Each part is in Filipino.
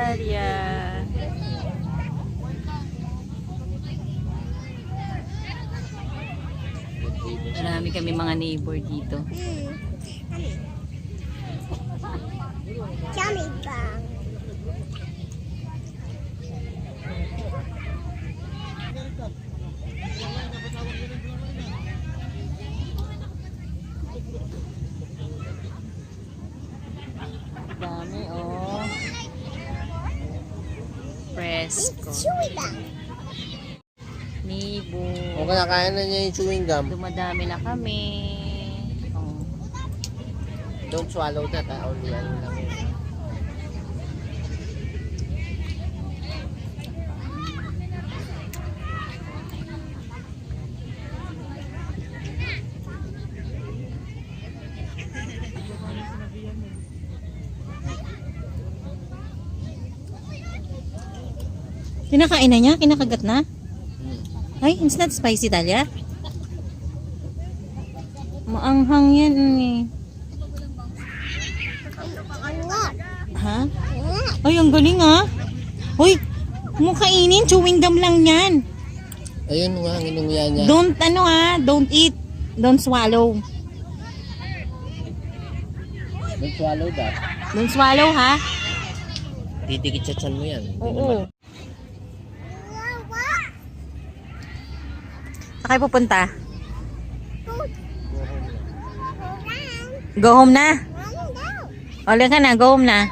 Talia. Marami kami mga neighbor dito. Yummy bang. Dami oh. Fresco. Chewy bang. Nibo. O kaya na niya yung chewing gum. Dumadami na kami. Oh. Don't swallow that, ha? Only ano lang yun. Kinakain na niya? Kinakagat na? Ay, it's not spicy, Talia. Maanghang yan eh. Ha? Ay, ang galing ha. Uy, kainin. Chewing gum lang yan. Ayun nga, inunguya niya. Don't eat. Don't swallow. Don't swallow that. Don't swallow ha. Didikit sa tiyan mo yan. Oo. Saan kayo pupunta? Go home na? Wala ka na, go home na.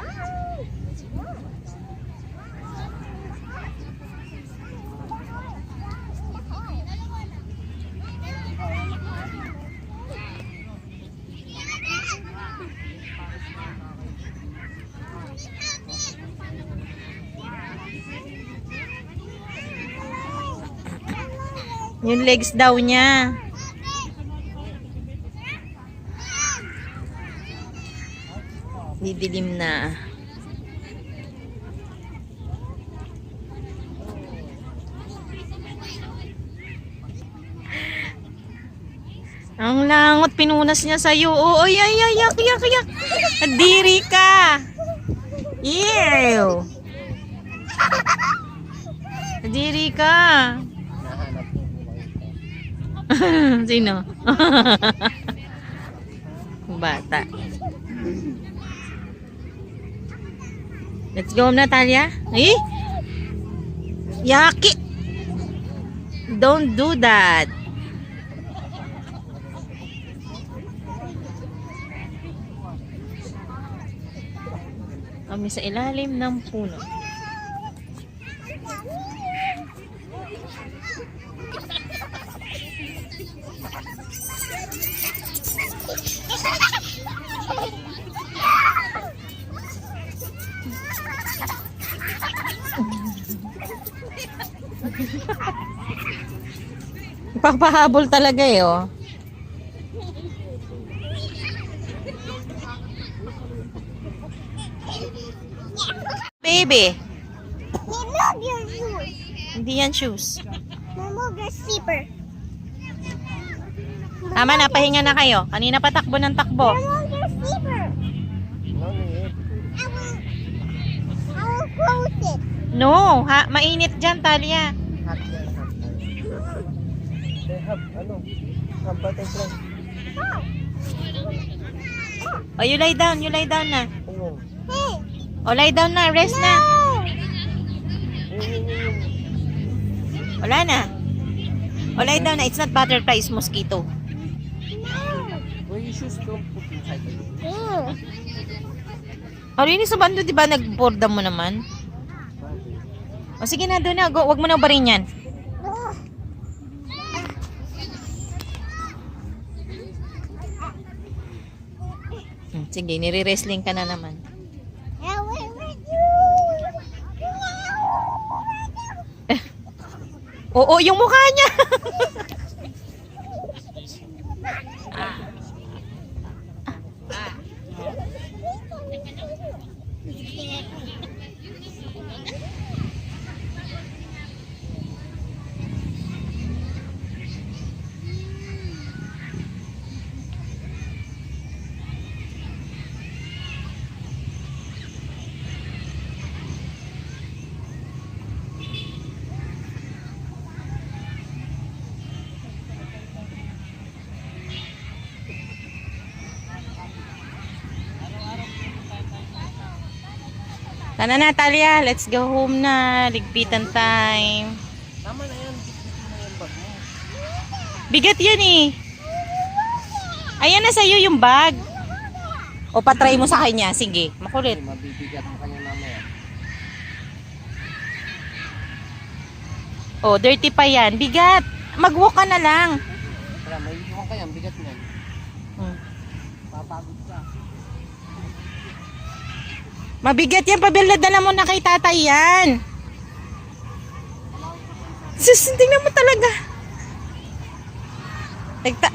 Yung legs daw niya. Didilim na. Ang langot, pinunas niya sa'yo. Oh, ay, yak. Adiri ka. Ew. Adiri ka. Sino? Bata. Let's go, Natalia. Ay! Yaki! Don't do that. Kami sa ilalim ng puno. Papahabol talaga eh, oh. Baby. Remove your shoes. Hindi yan shoes. Remove your slipper. Tama na, pahinga na kayo. Kanina pa takbo ng takbo. Remove your slipper. No need. I will close it. No, ha, mainit dyan, Talia. Hot yan, hot yan. They have, some butterfly. Oh, you lie down na. Ayun. Hey. Oh, lie down na, rest na. Wala na. Oh, lie down na, it's not butterfly, it's mosquito. Where you shoes don't put inside the room. Oh, rin sa bando, di ba, nagborda mo naman? O, sige na, doon na, go. Wag mo na ubarin yan. Sige, nire-wrestling ka na naman. Oo, yung mukha niya. Tara na, Talia. Let's go home na. Ligpitan time. Tama na yan. Bitbitin mo yung bag mo. Bigat yan eh. Ayan na sa'yo yung bag. O, patry mo sa kanya. Sige, makulit. Kasi mabibigat mo kanya mamaya. O, dirty pa yan. Bigat. Mag-walk ka na lang. Tara, may iwan kaya. Bigat niyan. Hmm. Papagod ka. Mabigat yan. Pabilad na mo na kay tatay yan. Sus, tingnan mo talaga.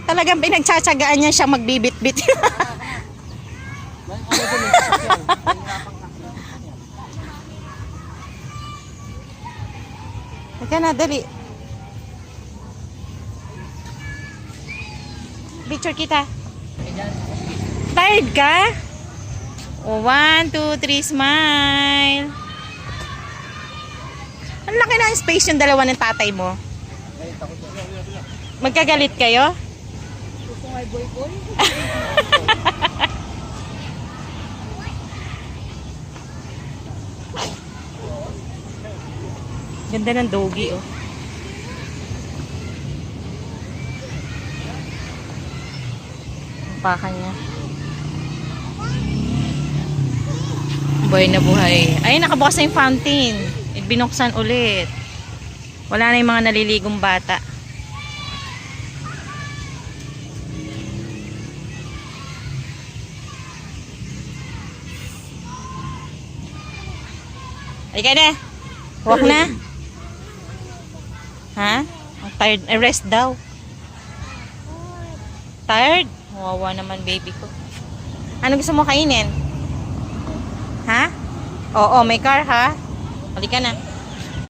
Talagang pinagtsatsagaan niya siya magbibit-bit. May ano din yung sasakyan. Mahirapan ka. Huwag ka na, dali. Picture kita. Tired ka? O, 1, 2, 3, smile. Ang laki na ang space yung dalawa ng tatay mo. Ay, takot na. Magkagalit kayo? Gusto nga boy-boy. Ganda ng doggy, oh. Ang paka niya. Buhay na buhay. Ay, nakabukas na yung fountain. Binuksan ulit. Wala na yung mga naliligong bata. Halika na. Walk na. Ha? Ang tired. Rest daw. Tired? Wawa naman baby ko. Ano gusto mo kainin? Ha? Oo, may car ha? Halika na.